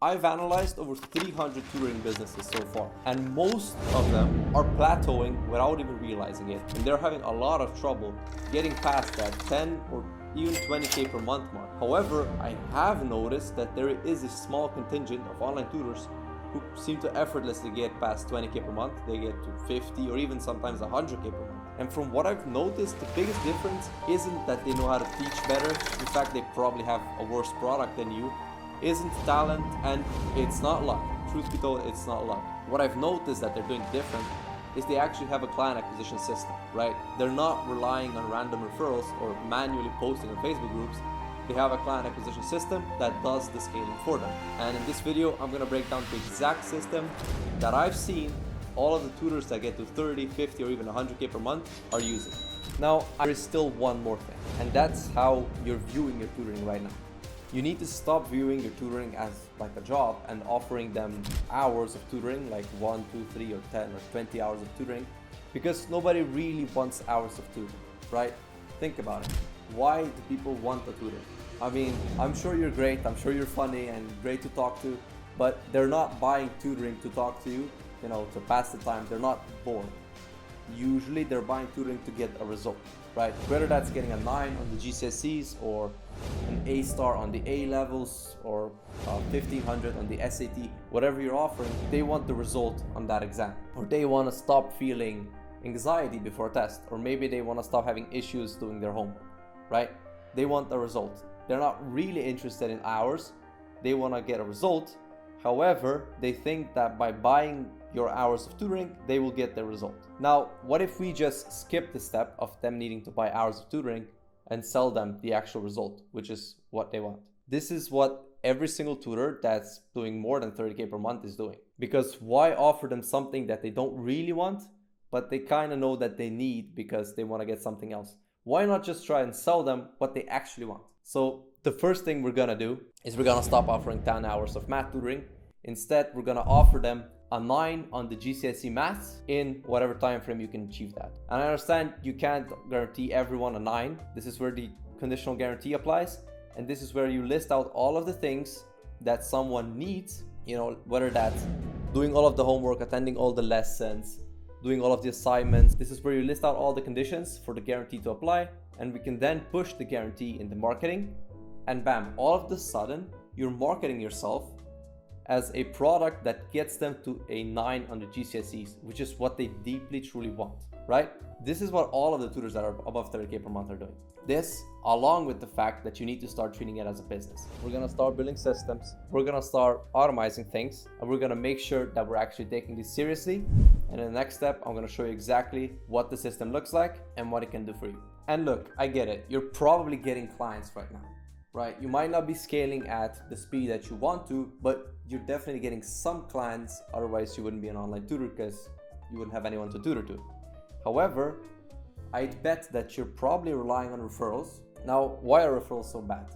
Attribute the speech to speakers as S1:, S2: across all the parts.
S1: I've analyzed over 300 tutoring businesses so far, and most of them are plateauing without even realizing it, and they're having a lot of trouble getting past that 10 or even 20K per month mark. However, I have noticed that there is a small contingent of online tutors who seem to effortlessly get past 20K per month. They get to 50 or even sometimes 100K per month. And from what I've noticed, the biggest difference isn't that they know how to teach better. In fact, they probably have a worse product than you. Isn't talent, and it's not luck. Truth be told, it's not luck. What I've noticed that they're doing different is they actually have a client acquisition system, right? They're not relying on random referrals or manually posting on Facebook groups. They have a client acquisition system that does the scaling for them. And in this video, I'm gonna break down the exact system that I've seen all of the tutors that get to 30, 50, or even 100K per month are using. Now, there is still one more thing, and that's how you're viewing your tutoring right now. You need to stop viewing your tutoring as like a job and offering them hours of tutoring, like 1, 2, 3, or 10 or 20 hours of tutoring, because nobody really wants hours of tutoring, right? Think about it. Why do people want a tutor? I mean, I'm sure you're great, I'm sure you're funny and great to talk to, but they're not buying tutoring to talk to you, to pass the time. They're not bored. Usually they're buying tutoring to get a result, right? Whether that's getting a 9 on the GCSEs or an A star on the A levels or 1500 on the SAT, whatever you're offering, they want the result on that exam. Or they want to stop feeling anxiety before a test, or maybe they want to stop having issues doing their homework, right? They want the result. They're not really interested in hours. They want to get a result. However, they think that by buying your hours of tutoring, they will get their result. Now, what if we just skip the step of them needing to buy hours of tutoring and sell them the actual result, which is what they want? This is what every single tutor that's doing more than 30K per month is doing. Because why offer them something that they don't really want, but they kind of know that they need because they want to get something else? Why not just try and sell them what they actually want? So the first thing we're gonna do is we're gonna stop offering 10 hours of math tutoring. Instead, we're gonna offer them a 9 on the GCSE maths in whatever time frame you can achieve that. And I understand you can't guarantee everyone a 9. This is where the conditional guarantee applies. And this is where you list out all of the things that someone needs, whether that's doing all of the homework, attending all the lessons, doing all of the assignments. This is where you list out all the conditions for the guarantee to apply. And we can then push the guarantee into marketing. And bam, all of a sudden, you're marketing yourself as a product that gets them to a 9 on the GCSEs, which is what they deeply, truly want, right? This is what all of the tutors that are above 30K per month are doing. This, along with the fact that you need to start treating it as a business. We're gonna start building systems, we're gonna start automizing things, and we're gonna make sure that we're actually taking this seriously. And in the next step, I'm gonna show you exactly what the system looks like and what it can do for you. And look, I get it. You're probably getting clients right now, right? You might not be scaling at the speed that you want to, but you're definitely getting some clients. Otherwise, you wouldn't be an online tutor because you wouldn't have anyone to tutor to. However, I bet that you're probably relying on referrals. Now, why are referrals so bad?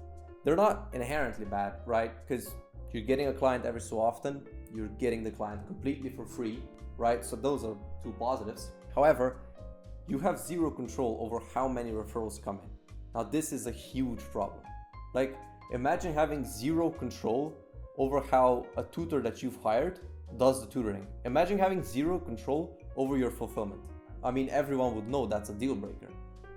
S1: They're not inherently bad, right? Because you're getting a client every so often. You're getting the client completely for free, right? So those are two positives. However, you have zero control over how many referrals come in. Now, this is a huge problem. Like, imagine having zero control over how a tutor that you've hired does the tutoring. Imagine having zero control over your fulfillment. I mean, everyone would know that's a deal breaker.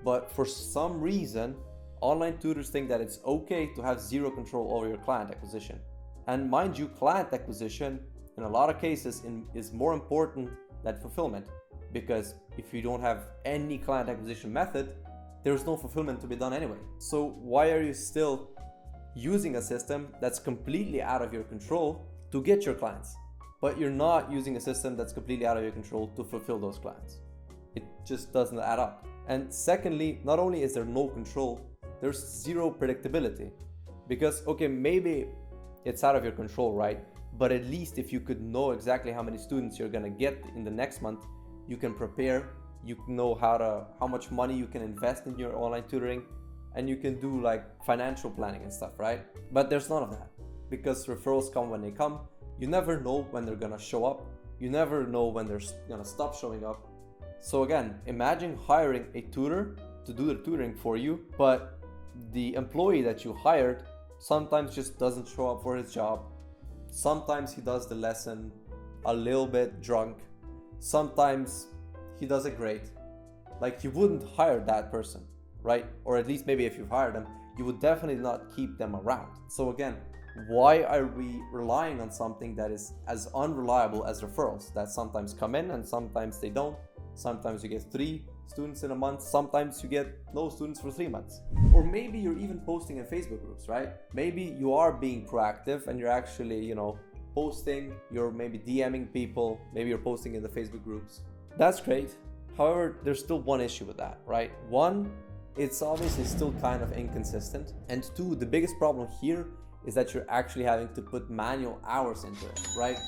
S1: But for some reason, online tutors think that it's okay to have zero control over your client acquisition. And mind you, client acquisition, in a lot of cases, is more important than fulfillment. Because if you don't have any client acquisition method, there's no fulfillment to be done anyway. So why are you still using a system that's completely out of your control to get your clients, but you're not using a system that's completely out of your control to fulfill those clients? It just doesn't add up. And secondly, not only is there no control, there's zero predictability. Because, okay, maybe it's out of your control, right? But at least if you could know exactly how many students you're gonna get in the next month, you can prepare, you know how much money you can invest in your online tutoring, and you can do like financial planning and stuff, right? But there's none of that, because referrals come when they come. You never know when they're gonna show up. You never know when they're gonna stop showing up. So again, imagine hiring a tutor to do the tutoring for you, but the employee that you hired sometimes just doesn't show up for his job. Sometimes he does the lesson a little bit drunk. Sometimes he does it great. Like, you wouldn't hire that person, right? Or at least maybe if you've hired them, you would definitely not keep them around. So again, why are we relying on something that is as unreliable as referrals that sometimes come in and sometimes they don't? Sometimes you get 3 students in a month, sometimes you get no students for 3 months. Or maybe you're even posting in Facebook groups, right? Maybe you are being proactive and you're actually, posting, you're maybe DMing people, maybe you're posting in the Facebook groups. That's great. However, there's still one issue with that, right? One, it's obviously still kind of inconsistent. And 2, the biggest problem here is that you're actually having to put manual hours into it, right?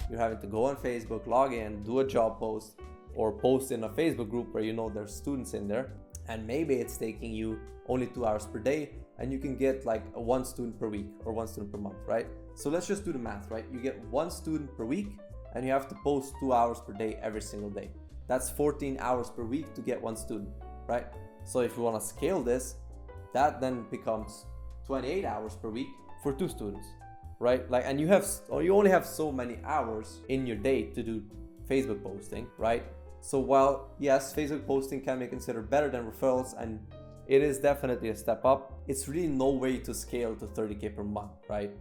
S1: You're having to go on Facebook, log in, do a job post, or post in a Facebook group where there's students in there, and maybe it's taking you only 2 hours per day, and you can get like 1 student per week or 1 student per month, right? So let's just do the math, right? You get 1 student per week, and you have to post 2 hours per day every single day. That's 14 hours per week to get 1 student, right? So if you want to scale this, that then becomes 28 hours per week for 2 students, right? And you only have so many hours in your day to do Facebook posting, right? So while yes, Facebook posting can be considered better than referrals, and it is definitely a step up, it's really no way to scale to 30K per month, right?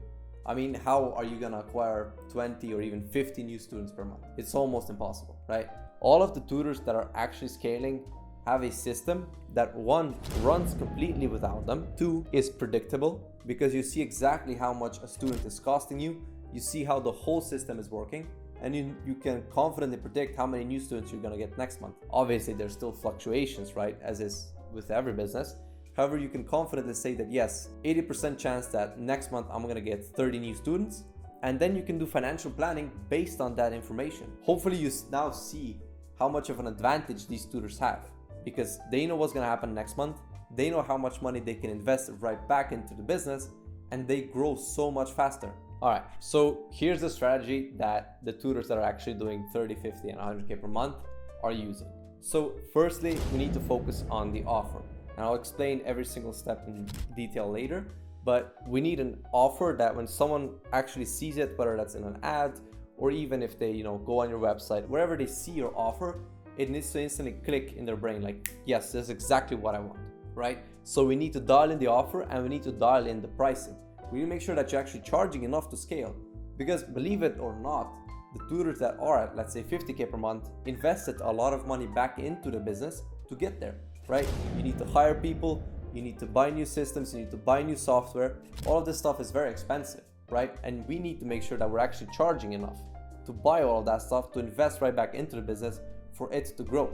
S1: I mean, how are you gonna acquire 20 or even 50 new students per month? It's almost impossible, right? All of the tutors that are actually scaling have a system that 1, runs completely without them, 2, is predictable because you see exactly how much a student is costing you, you see how the whole system is working, and you can confidently predict how many new students you're gonna get next month. Obviously, there's still fluctuations, right, as is with every business. However, you can confidently say that yes, 80% chance that next month I'm gonna get 30 new students, and then you can do financial planning based on that information. Hopefully you now see how much of an advantage these tutors have, because they know what's gonna happen next month, they know how much money they can invest right back into the business, and they grow so much faster. All right, so here's the strategy that the tutors that are actually doing 30, 50, and 100K per month are using. So firstly, we need to focus on the offer. And I'll explain every single step in detail later, but we need an offer that when someone actually sees it, whether that's in an ad, or even if they go on your website, wherever they see your offer, it needs to instantly click in their brain like, yes, this is exactly what I want, right? So we need to dial in the offer and we need to dial in the pricing. We need to make sure that you're actually charging enough to scale, because believe it or not, the tutors that are at, let's say, 50K per month invested a lot of money back into the business to get there, right? You need to hire people, you need to buy new systems, you need to buy new software. All of this stuff is very expensive, right? And we need to make sure that we're actually charging enough to buy all of that stuff, to invest right back into the business for it to grow.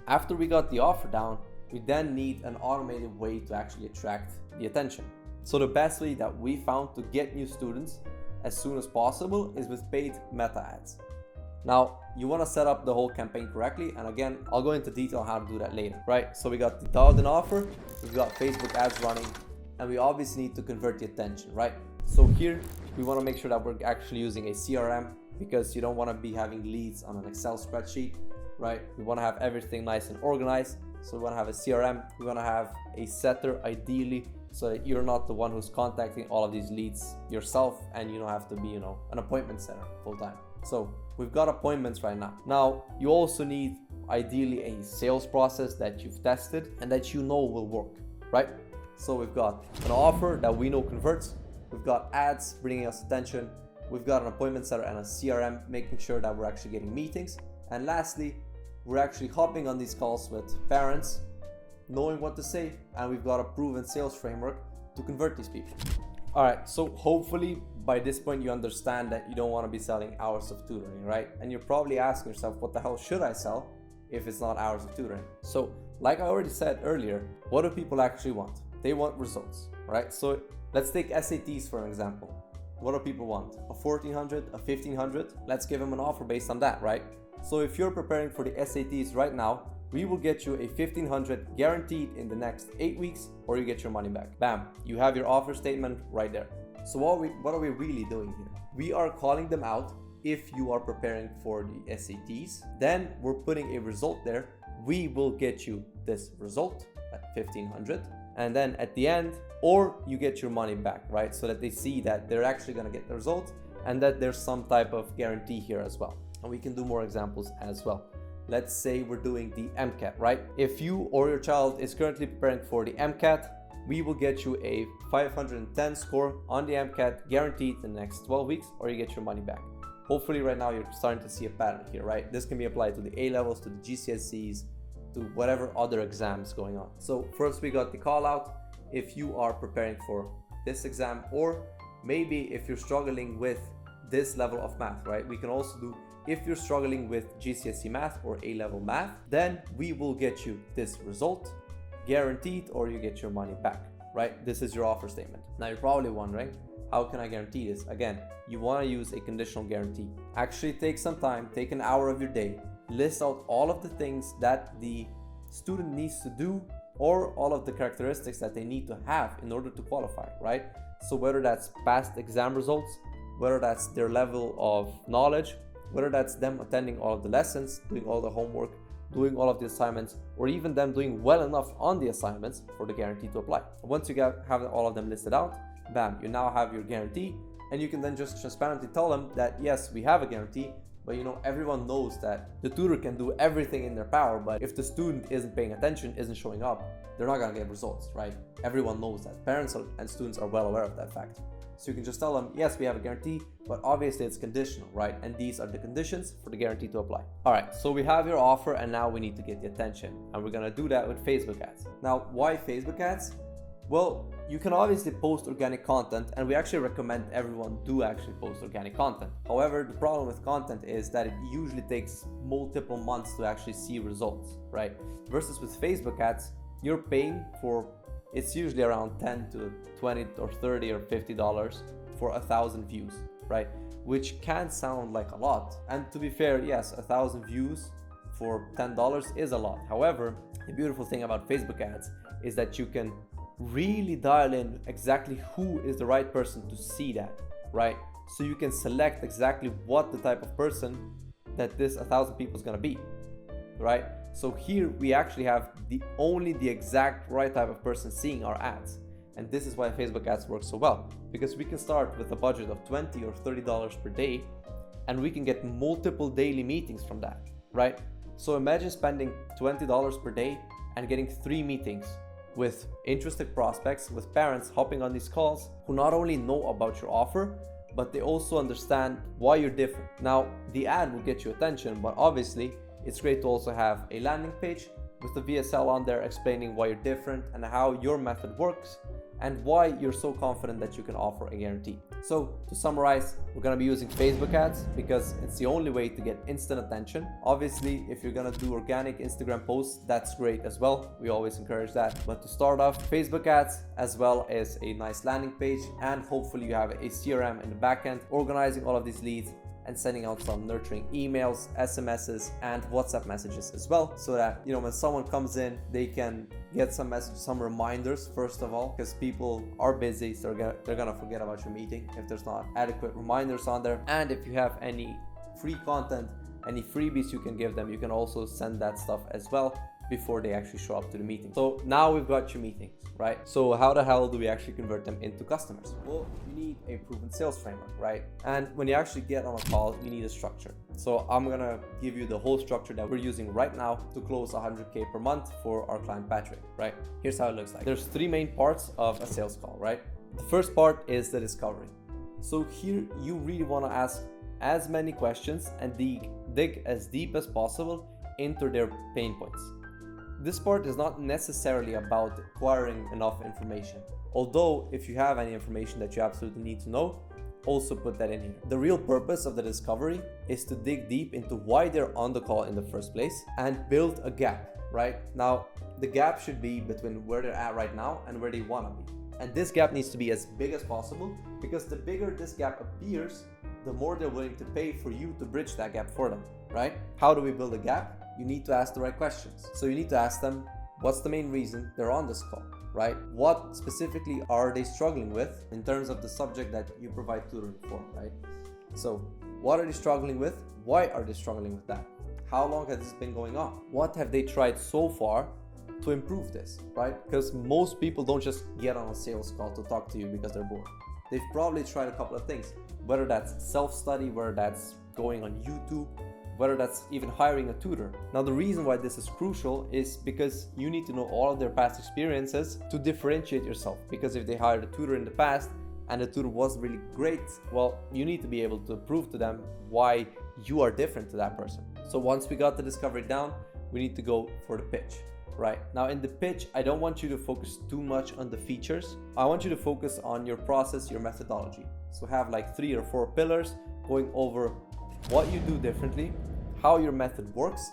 S1: After we got the offer down, we then need an automated way to actually attract the attention. So the best way that we found to get new students as soon as possible is with paid meta ads. Now, you want to set up the whole campaign correctly, and again, I'll go into detail on how to do that later, right? So we got the dialed in offer, we've got Facebook ads running, and we obviously need to convert the attention, right? So here, we want to make sure that we're actually using a CRM, because you don't want to be having leads on an Excel spreadsheet, right? We want to have everything nice and organized. So we want to have a CRM, we want to have a setter ideally, so that you're not the one who's contacting all of these leads yourself, and you don't have to be, an appointment setter full time. So we've got appointments right now. Now, you also need ideally a sales process that you've tested and that will work, right? So we've got an offer that we know converts, we've got ads bringing us attention, we've got an appointment setter and a CRM making sure that we're actually getting meetings, and lastly, we're actually hopping on these calls with parents, knowing what to say, and we've got a proven sales framework to convert these people. All right, so hopefully by this point you understand that you don't want to be selling hours of tutoring, right? And you're probably asking yourself, what the hell should I sell if it's not hours of tutoring? So like I already said earlier, what do people actually want? They want results, right? So let's take SATs for an example. What do people want? A 1400, a 1500? Let's give them an offer based on that, right? So if you're preparing for the SATs right now, we will get you a 1500 guaranteed in the next 8 weeks, or you get your money back. Bam, you have your offer statement right there. So what are we really doing here? We are calling them out. If you are preparing for the SATs, then we're putting a result there. We will get you this result at 1500, and then at the end, or you get your money back, right? So that they see that they're actually gonna get the results and that there's some type of guarantee here as well. And we can do more examples as well. Let's say we're doing the MCAT, right? If you or your child is currently preparing for the MCAT, we will get you a 510 score on the MCAT guaranteed in the next 12 weeks, or you get your money back. Hopefully right now you're starting to see a pattern here, right? This can be applied to the A levels, to the GCSEs, to whatever other exams going on. So first we got the call out if you are preparing for this exam, or maybe if you're struggling with this level of math, right? We can also do if you're struggling with GCSE math or A-level math, then we will get you this result guaranteed, or you get your money back, right? This is your offer statement. Now you're probably wondering, how can I guarantee this? Again, you want to use a conditional guarantee. Actually take some time, take an hour of your day, list out all of the things that the student needs to do, or all of the characteristics that they need to have in order to qualify, right? So whether that's past exam results, whether that's their level of knowledge, whether that's them attending all of the lessons, doing all the homework, doing all of the assignments, or even them doing well enough on the assignments for the guarantee to apply. Once you have all of them listed out, bam, you now have your guarantee, and you can then just transparently tell them that yes, we have a guarantee, but you know, everyone knows that the tutor can do everything in their power, but if the student isn't paying attention, isn't showing up, they're not gonna get results, right? Everyone knows that. Parents and students are well aware of that fact. So you can just tell them, yes, we have a guarantee, but obviously it's conditional, right? And these are the conditions for the guarantee to apply. All right, so we have your offer, and now we need to get the attention. And we're gonna do that with Facebook ads. Now, why Facebook ads? Well, you can obviously post organic content, and we actually recommend everyone do actually post organic content. However, the problem with content is that it usually takes multiple months to actually see results, right? Versus with Facebook ads, you're paying for, it's usually around 10 to 20 or 30 or $50 for 1,000 views, right? Which can sound like a lot. And to be fair, yes, 1,000 views for $10 is a lot. However, the beautiful thing about Facebook ads is that you can really dial in exactly who is the right person to see that, right? So you can select exactly what the type of person that this 1,000 people is gonna be, right? So here we actually have the exact right type of person seeing our ads. And this is why Facebook ads work so well, because we can start with a budget of $20 or $30 per day, and we can get multiple daily meetings from that, right? So imagine spending $20 per day and getting 3 meetings with interested prospects, with parents hopping on these calls who not only know about your offer, but they also understand why you're different. Now, the ad will get you attention, but obviously it's great to also have a landing page with the VSL on there explaining why you're different and how your method works and why you're so confident that you can offer a guarantee. So to summarize, we're gonna be using Facebook ads because it's the only way to get instant attention. Obviously, if you're gonna do organic Instagram posts, that's great as well. We always encourage that. But to start off, Facebook ads, as well as a nice landing page, and hopefully you have a CRM in the backend, organizing all of these leads and sending out some nurturing emails, SMSs, and WhatsApp messages as well, so that, you know, when someone comes in, they can get some messages, some reminders, first of all, because people are busy, so they're gonna forget about your meeting if there's not adequate reminders on there. And if you have any free content, any freebies you can give them, you can also send that stuff as well before they actually show up to the meeting. So now we've got your meetings, right? So how the hell do we actually convert them into customers? Well, you need a proven sales framework, right? And when you actually get on a call, you need a structure. So I'm gonna give you the whole structure that we're using right now to close 100K per month for our client Patrick, right? Here's how it looks like. There's 3 main parts of a sales call, right? The first part is the discovery. So here you really wanna ask as many questions and dig as deep as possible into their pain points. This part is not necessarily about acquiring enough information, although if you have any information that you absolutely need to know, also put that in here. The real purpose of the discovery is to dig deep into why they're on the call in the first place and build a gap, right? Now, the gap should be between where they're at right now and where they want to be. And this gap needs to be as big as possible, because the bigger this gap appears, the more they're willing to pay for you to bridge that gap for them, right? How do we build a gap? You need to ask the right questions. So you need to ask them, what's the main reason they're on this call, right? What specifically are they struggling with in terms of the subject that you provide tutoring for, right? So what are they struggling with? Why are they struggling with that? How long has this been going on? What have they tried so far to improve this, right? Because most people don't just get on a sales call to talk to you because they're bored. they've probably tried a couple of things, whether that's self-study, whether that's going on YouTube, whether that's even hiring a tutor. Now, the reason why this is crucial is because you need to know all of their past experiences to differentiate yourself. Because if they hired a tutor in the past and the tutor was really great, well, you need to be able to prove to them why you are different to that person. So once we got the discovery down, we need to go for the pitch. Right now, in the pitch, I don't want you to focus too much on the features. I want you to focus on your process, your methodology. So have like 3 or 4 pillars going over what you do differently, how your method works,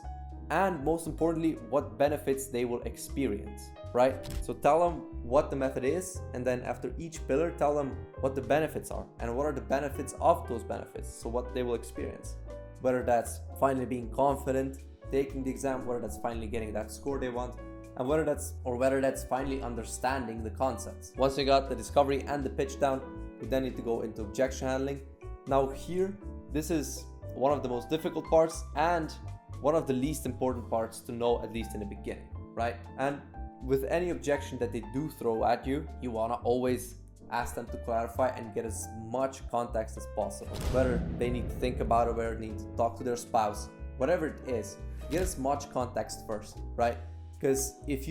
S1: and most importantly, what benefits they will experience, right? So tell them what the method is, and then after each pillar, tell them what the benefits are and what are the benefits of those benefits. So what they will experience, whether that's finally being confident, taking the exam, whether that's finally getting that score they want, and whether that's finally understanding the concepts. Once you got the discovery and the pitch down, we then need to go into objection handling. Now here, this is one of the most difficult parts and one of the least important parts to know, at least in the beginning, right? And with any objection that they do throw at you, you wanna always ask them to clarify and get as much context as possible. Whether they need to think about it, whether they need to talk to their spouse, whatever it is, get as much context first, right? Because if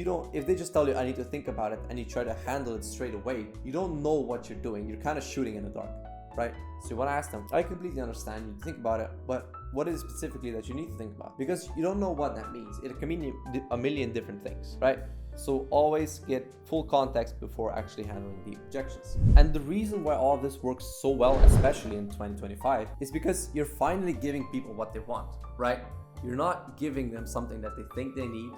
S1: they just tell you, I need to think about it, and you try to handle it straight away, you don't know what you're doing. You're kind of shooting in the dark, right? So you want to ask them, I completely understand you think about it, but what is it specifically that you need to think about? Because you don't know what that means. It can mean a million different things, right? So always get full context before actually handling the objections. And the reason why all of this works so well, especially in 2025, is because you're finally giving people what they want, right? You're not giving them something that they think they need,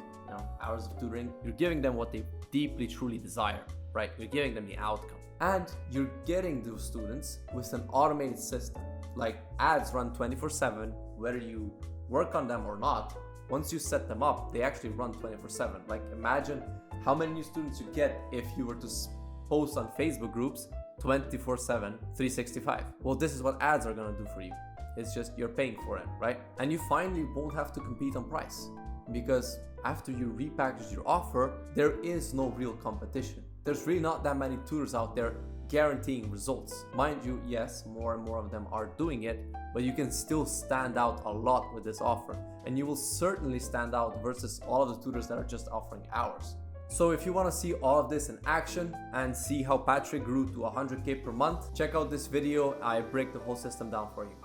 S1: hours of tutoring. You're giving them what they deeply, truly desire, right? You're giving them the outcome. And you're getting those students with an automated system. Like ads run 24/7, whether you work on them or not. Once you set them up, they actually run 24/7. Like imagine how many new students you get if you were to post on Facebook groups 24/7, 365. Well, this is what ads are gonna do for you. It's just you're paying for it, right? And you finally won't have to compete on price, because after you repackage your offer, there is no real competition. There's really not that many tutors out there guaranteeing results. Mind you, yes, more and more of them are doing it, but you can still stand out a lot with this offer. And you will certainly stand out versus all of the tutors that are just offering hours. So if you want to see all of this in action and see how Patrick grew to 100K per month, check out this video. I break the whole system down for you.